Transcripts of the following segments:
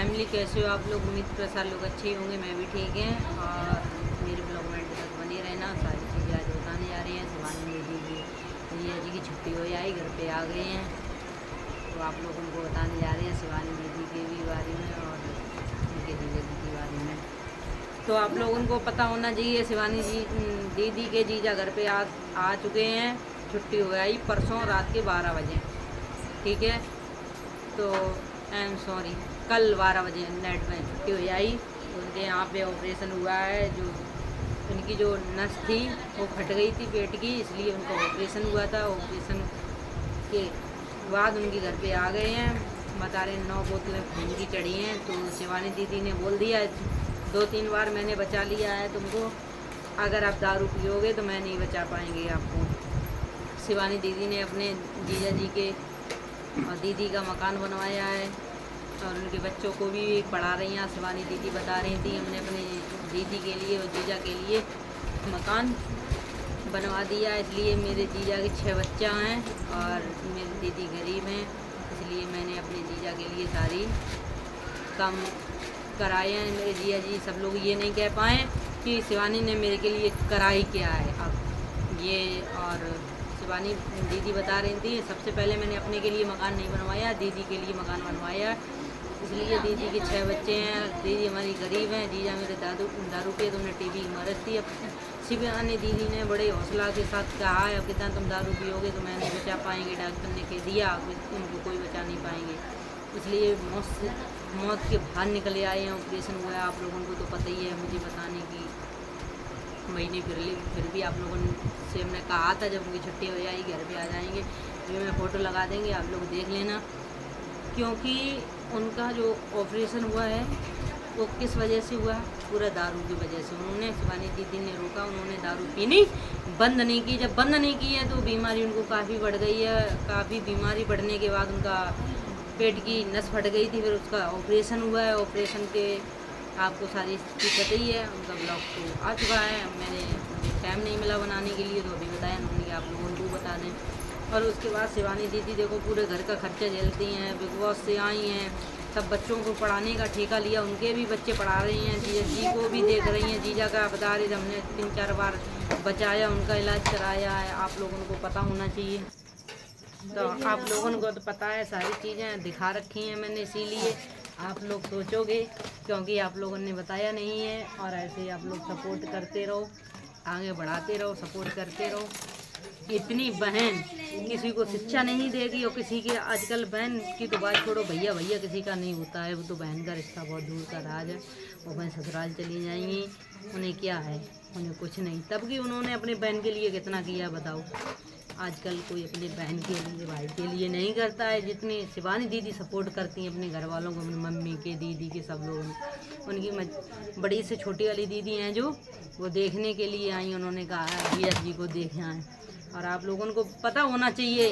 Family, कैसे हो आप लोग? उम्मीद कर सारे लोग अच्छे ही होंगे, मैं भी ठीक है। और मेरे ब्लॉग में एंड तक बने रहना। सारी चीज़ें आज बताने जा रही हैं। शिवानी दीदी की रिया जी की छुट्टी हो आई, घर पे आ गए हैं, तो आप लोग उनको बताने जा रहे हैं शिवानी दीदी के भी बारे में और उनके जीजा जी के बारे में। तो आप लोगों को पता होना चाहिए, शिवानी जी दीदी के जीजा घर पे आ चुके हैं। छुट्टी हो आई परसों रात के 12 बजे, ठीक है। तो आई एम सॉरी, कल 12 बजे नेट में छुट्टी हो आई। उनके यहाँ पे ऑपरेशन हुआ है, जो उनकी जो नस थी वो फट गई थी पेट की, इसलिए उनका ऑपरेशन हुआ था। ऑपरेशन के बाद उनके घर पे आ गए हैं। बता रहे 9 बोतलें खून की चढ़ी हैं। तो शिवानी दीदी ने बोल दिया 2-3 बार मैंने बचा लिया है तुमको, अगर आप दारू पियोगे तो मैं नहीं बचा पाएंगे आपको। शिवानी दीदी ने अपने जीजा जी के और दीदी का मकान बनवाया है और उनके बच्चों को भी पढ़ा रही हैं। शिवानी दीदी बता रही थी हमने अपने दीदी के लिए और जीजा के लिए मकान बनवा दिया, इसलिए मेरे जीजा के 6 बच्चा हैं और मेरी दीदी गरीब हैं, इसलिए मैंने अपने जीजा के लिए सारी काम कराए हैं। मेरे जीजा जी सब लोग ये नहीं कह पाए कि शिवानी ने मेरे के लिए कराई क्या है अब ये। और शिवानी दीदी बता रही थी सबसे पहले मैंने अपने के लिए मकान नहीं बनवाया, दीदी के लिए मकान बनवाया, इसलिए दीदी के 6 बच्चे हैं। दीदी हमारी गरीब हैं, जीजा मेरे दारू पे, तुमने टीबी की मरज थी। अब शिवानी दीदी ने बड़े हौसला के साथ कहा है अब कितना तुम दारू पियोगे तो मैं नहीं बचा पाएंगे, डॉक्टर ने कह दिया तुमको कोई बचा नहीं पाएंगे, इसलिए मौत के बाहर निकले आए हैं। ऑपरेशन हुआ है, आप लोगों को तो पता ही है, मुझे बताने की महीने फिर भी आप लोगों से हमने कहा था जब उनकी छुट्टी हो जाएगी घर पे आ जाएंगे, ये मैं फ़ोटो लगा देंगे, आप लोग देख लेना। क्योंकि उनका जो ऑपरेशन हुआ है वो किस वजह से हुआ, पूरा दारू की वजह से। उन्होंने शिवानी दीदी ने रोका, उन्होंने दारू पीनी बंद नहीं की। जब बंद नहीं की है तो बीमारी उनको काफ़ी बढ़ गई है। काफ़ी बीमारी बढ़ने के बाद उनका पेट की नस फट गई थी, फिर उसका ऑपरेशन हुआ है। ऑपरेशन के आपको सारी चीज़ पता ही है, उनका ब्लॉग तो आ चुका है। मुझे टाइम नहीं मिला बनाने के लिए, तो अभी बताया उन्होंने, आप लोगों को बता दें। और उसके बाद शिवानी दीदी देखो पूरे घर का खर्चा झेलती हैं, बिग बॉस से आई हैं, सब बच्चों को पढ़ाने का ठेका लिया, उनके भी बच्चे पढ़ा रही हैं, जीजा जी को भी देख रही हैं। जीजा का बता रही हमने 3-4 बार बचाया, उनका इलाज कराया है, आप लोगों को पता होना चाहिए। तो आप लोगों को तो पता है, सारी चीज़ें दिखा रखी हैं मैंने, इसीलिए आप लोग सोचोगे, क्योंकि आप लोगों ने बताया नहीं है। और ऐसे ही आप लोग सपोर्ट करते रहो, आगे बढ़ाते रहो, सपोर्ट करते रहो। इतनी बहन किसी को शिक्षा नहीं देगी, और किसी की आजकल बहन की तो बात छोड़ो, भैया भैया किसी का नहीं होता है, वो तो बहन का रिश्ता बहुत दूर का राज है। वो बहन ससुराल चली जाएंगी, उन्हें क्या है, उन्हें कुछ नहीं। तब कि उन्होंने अपने बहन के लिए कितना किया बताओ। आजकल कोई अपने बहन के लिए, भाई के लिए नहीं करता है, जितनी शिवानी दीदी सपोर्ट करती हैं अपने घर वालों को, अपनी मम्मी के, दीदी के, सब लोग। उनकी बड़ी से छोटी वाली दीदी हैं जो, वो देखने के लिए आई, उन्होंने कहा है जीजा जी को देखे आए। और आप लोगों को पता होना चाहिए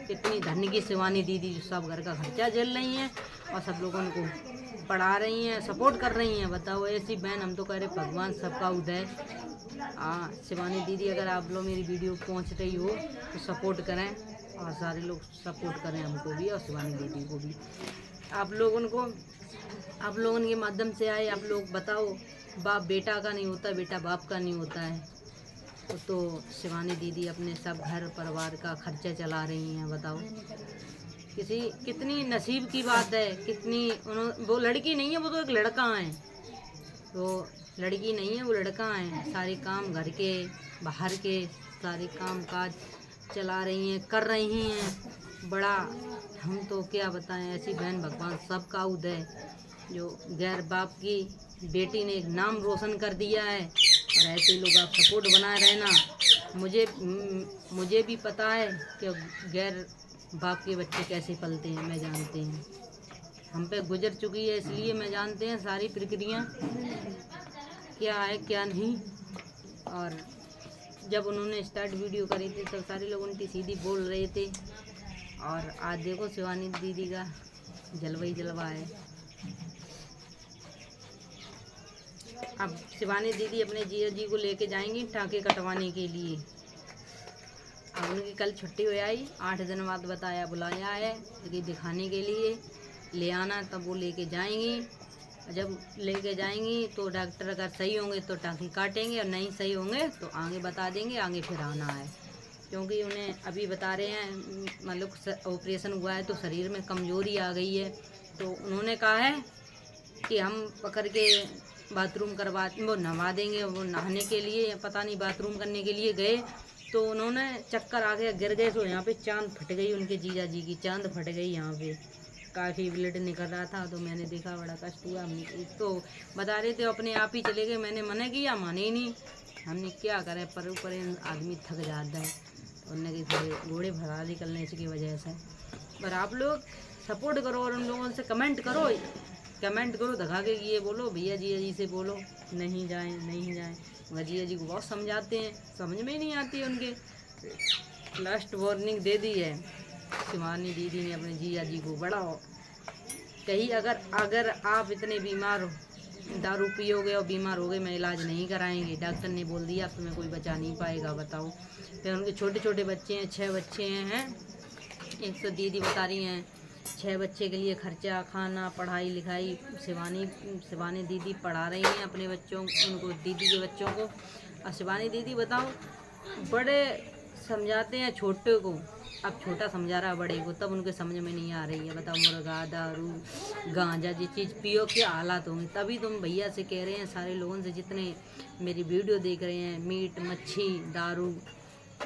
कितनी धन्य की शिवानी दीदी, जो सब घर का खर्चा झेल रही हैं और सब लोगों को पढ़ा रही हैं, सपोर्ट कर रही हैं। बताओ, ऐसी बहन हम तो कह रहे भगवान सबका उदय। हाँ शिवानी दीदी, अगर आप लोग मेरी वीडियो पहुंच रही हो तो सपोर्ट करें, और सारे लोग सपोर्ट करें हमको भी और शिवानी दीदी को भी। आप लोगों के माध्यम से आए, आप लोग बताओ, बाप बेटा का नहीं होता, बेटा बाप का नहीं होता है। तो शिवानी दीदी अपने सब घर परिवार का खर्चा चला रही हैं, बताओ कितनी नसीब की बात है। वो लड़की नहीं है, वो तो एक लड़का है। तो लड़की नहीं है, वो लड़का है। सारे काम घर के बाहर के सारे काम काज चला रही हैं, कर रही हैं। बड़ा हम तो क्या बताएं, ऐसी बहन भगवान सबका उदय, जो गैर बाप की बेटी ने नाम रोशन कर दिया है। और ऐसे लोग आप सपोर्ट बनाए रहना। मुझे भी पता है कि गैर बाप के बच्चे कैसे पलते हैं, मैं जानते हैं, हम पे गुजर चुकी है, इसलिए मैं जानते हैं सारी प्रक्रिया क्या है क्या नहीं। और जब उन्होंने स्टार्ट वीडियो करी थी तो सारे लोग उनकी सीधी बोल रहे थे, और आज देखो शिवानी दीदी का जलवा ही जलवा है। अब शिवानी दीदी अपने जीजा जी को लेके जाएंगी टाँके कटवाने के लिए। अब उनकी कल छुट्टी हो आई, 8 दिन बाद बुलाया है कि दिखाने के लिए। ले आना, तब वो लेके जाएंगी। जब लेके जाएंगी तो डॉक्टर अगर सही होंगे तो टाँकी काटेंगे, और नहीं सही होंगे तो आगे बता देंगे, आगे फिर आना है। क्योंकि उन्हें अभी बता रहे हैं मतलब ऑपरेशन हुआ है तो शरीर में कमज़ोरी आ गई है। तो उन्होंने कहा है कि हम पकड़ के बाथरूम करवा, वो नहवा देंगे। वो नहाने के लिए पता नहीं बाथरूम करने के लिए गए तो उन्होंने चक्कर आ गया, गिर गए। तो यहाँ पे चांद फट गई, उनके जीजा जी की चांद फट गई। यहाँ पे काफ़ी ब्लड निकल रहा था तो मैंने देखा, बड़ा कष्ट हुआ। तो बता रहे थे अपने आप ही चले गए। मैंने मना किया, माने ही नहीं। हमने क्या करें, पर ऊपर आदमी थक जाता है। उनने कि थोड़े घोड़े भगा निकलने की वजह से। पर आप लोग सपोर्ट करो और उन लोगों से कमेंट करो, दिखा के ये बोलो भैया जी से बोलो नहीं जाएं, नहीं जाएं। भजिया जी को बहुत समझाते हैं, समझ में ही नहीं आती है उनके। लास्ट वार्निंग दे दी है शिवानी दीदी ने अपने जिया जी को। बड़ा कहीं अगर आप इतने बीमार हो, दारू पियोगे और बीमार हो गए, मैं इलाज नहीं कराएंगे। डॉक्टर ने बोल दिया तुम्हें कोई बचा नहीं पाएगा, बताओ। फिर उनके छोटे छोटे बच्चे हैं, 6 बच्चे हैं। एक तो दीदी बता रही हैं 6 बच्चे के लिए खर्चा, खाना, पढ़ाई लिखाई शिवानी दीदी पढ़ा रही हैं अपने बच्चों उनको, दीदी के बच्चों को। और शिवानी दीदी बताओ बड़े समझाते हैं छोटे को, अब छोटा समझा रहा है बड़े को, तब उनके समझ में नहीं आ रही है। बताओ मुर्गा, दारू, गांजा जी चीज़ पियो के हालात होंगे। तभी तुम भैया से कह रहे हैं, सारे लोगों से जितने मेरी वीडियो देख रहे हैं, मीट मच्छी दारू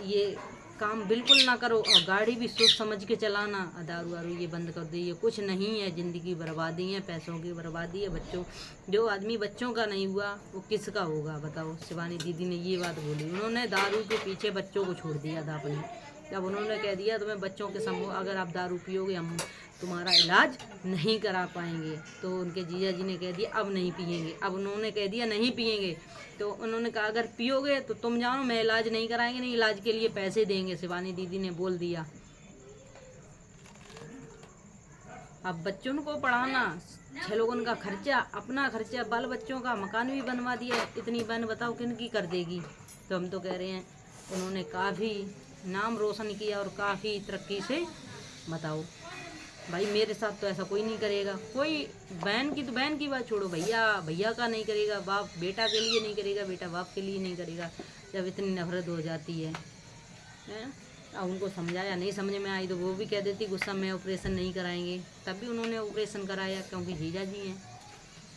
ये काम बिल्कुल ना करो। और गाड़ी भी सोच समझ के चलाना। दारू वारू ये बंद कर दीजिए। कुछ नहीं है, ज़िंदगी बर्बादी है, पैसों की बर्बादी है। बच्चों, जो आदमी बच्चों का नहीं हुआ वो किसका होगा, बताओ। शिवानी दीदी ने ये बात बोली। उन्होंने दारू के पीछे बच्चों को छोड़ दिया था अपने। जब उन्होंने कह दिया तुम्हें बच्चों के समूह अगर आप दारू पियोगे हम तुम्हारा इलाज नहीं करा पाएंगे, तो उनके जीजा जी ने कह दिया अब नहीं पिएंगे। अब उन्होंने कह दिया नहीं पिएंगे, तो उन्होंने कहा अगर पियोगे तो तुम जानो, मैं इलाज नहीं कराएंगे, नहीं इलाज के लिए पैसे देंगे। शिवानी दीदी ने बोल दिया। अब बच्चों को पढ़ाना, 6 लोगों का खर्चा, अपना खर्चा, बाल बच्चों का, मकान भी बनवा दिया। इतनी बहन बताओ किन की कर देगी। तो हम तो कह रहे हैं उन्होंने काफ़ी नाम रोशन किया और काफ़ी तरक्की से, बताओ भाई मेरे साथ तो ऐसा कोई नहीं करेगा। कोई बहन की बात छोड़ो, भैया का नहीं करेगा, बाप बेटा के लिए नहीं करेगा, बेटा बाप के लिए नहीं करेगा। जब इतनी नफरत हो जाती है, अब उनको समझाया, नहीं समझ में आई तो वो भी कह देती गुस्सा में ऑपरेशन नहीं कराएंगे। तब भी उन्होंने ऑपरेशन कराया क्योंकि जीजा जी हैं।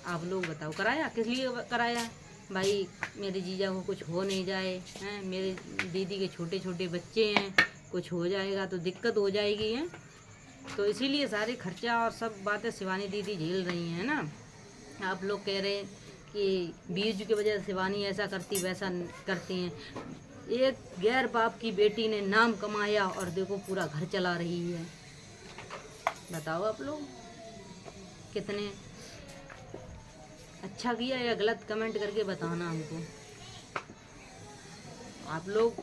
आप लोग बताओ कराया किस लिए कराया। भाई मेरे जीजा को कुछ हो नहीं जाए, हैं मेरे दीदी के छोटे छोटे बच्चे हैं, कुछ हो जाएगा तो दिक्कत हो जाएगी, हैं। तो इसीलिए सारे खर्चा और सब बातें शिवानी दीदी झेल रही हैं ना। आप लोग कह रहे हैं कि बीज की वजह से शिवानी ऐसा करती वैसा करती हैं। एक गैर बाप की बेटी ने नाम कमाया और देखो पूरा घर चला रही है। बताओ आप लोग कितने अच्छा किया या गलत, कमेंट करके बताना हमको। आप लोग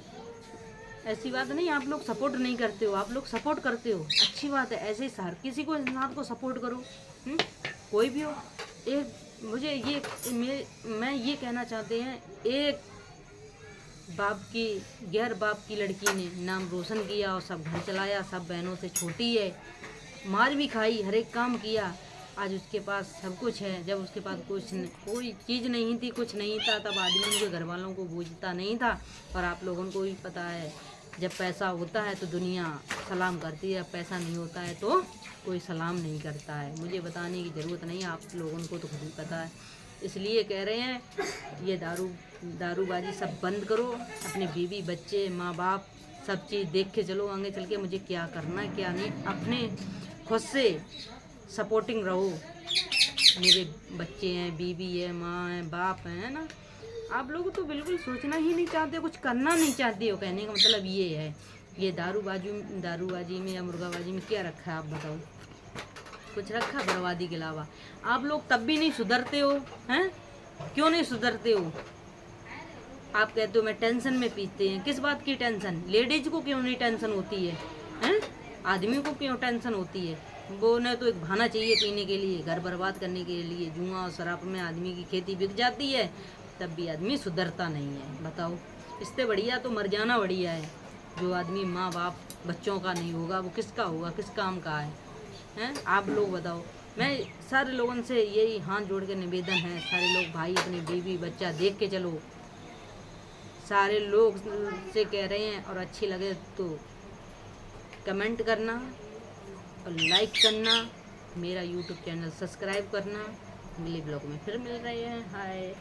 ऐसी बात नहीं, आप लोग सपोर्ट नहीं करते हो, आप लोग सपोर्ट करते हो, अच्छी बात है। ऐसे ही हर किसी को इंसान को सपोर्ट करो, कोई भी हो। एक मुझे ये मैं ये कहना चाहते हैं, एक बाप की गैर बाप की लड़की ने नाम रोशन किया और सब घर चलाया, सब बहनों से छोटी है, मार भी खाई, हर एक काम किया। आज उसके पास सब कुछ है। जब उसके पास कोई चीज़ नहीं थी, कुछ नहीं था, तब आदमी उनके घर वालों को बूझता नहीं था। पर आप लोगों को भी पता है जब पैसा होता है तो दुनिया सलाम करती है, पैसा नहीं होता है तो कोई सलाम नहीं करता है। मुझे बताने की ज़रूरत नहीं, आप लोगों को तो खुद ही पता है। इसलिए कह रहे हैं ये दारूबाजी सब बंद करो। अपने बीवी बच्चे माँ बाप सब चीज़ देख के चलो, आगे चल के मुझे क्या करना है क्या नहीं। अपने खुद से सपोर्टिंग रहो। मेरे बच्चे हैं, बीवी है, माँ है, बाप है ना। आप लोग तो बिल्कुल सोचना ही नहीं चाहते, कुछ करना नहीं चाहते हो। कहने का मतलब ये है। ये दारूबाजी में या मुर्गाबाजी में क्या रखा है आप बताओ। कुछ रखा बर्बादी के अलावा। आप लोग तब भी नहीं सुधरते हो, हैं? क्यों नहीं सुधरते हो? आप कहते हो मैं टेंशन में पीते हैं। किस बात की टेंशन? लेडीज को क्यों नहीं टेंशन होती है, हैं? आदमी को क्यों टेंशन होती है? वो ने तो एक बहाना चाहिए पीने के लिए, घर बर्बाद करने के लिए। जुआ और शराब में आदमी की खेती बिक जाती है, तब भी आदमी सुधरता नहीं है। बताओ, इससे बढ़िया तो मर जाना बढ़िया है। जो आदमी माँ बाप बच्चों का नहीं होगा वो किसका होगा, किस काम का है? हैं, आप लोग बताओ। मैं सारे लोगों से यही हाथ जोड़ के निवेदन है, सारे लोग भाई अपनी बीवी बच्चा देख के चलो, सारे लोग से कह रहे हैं। और अच्छी लगे तो कमेंट करना और लाइक करना, मेरा यूट्यूब चैनल सब्सक्राइब करना। अगले ब्लॉग में फिर मिल रहे हैं। हाय।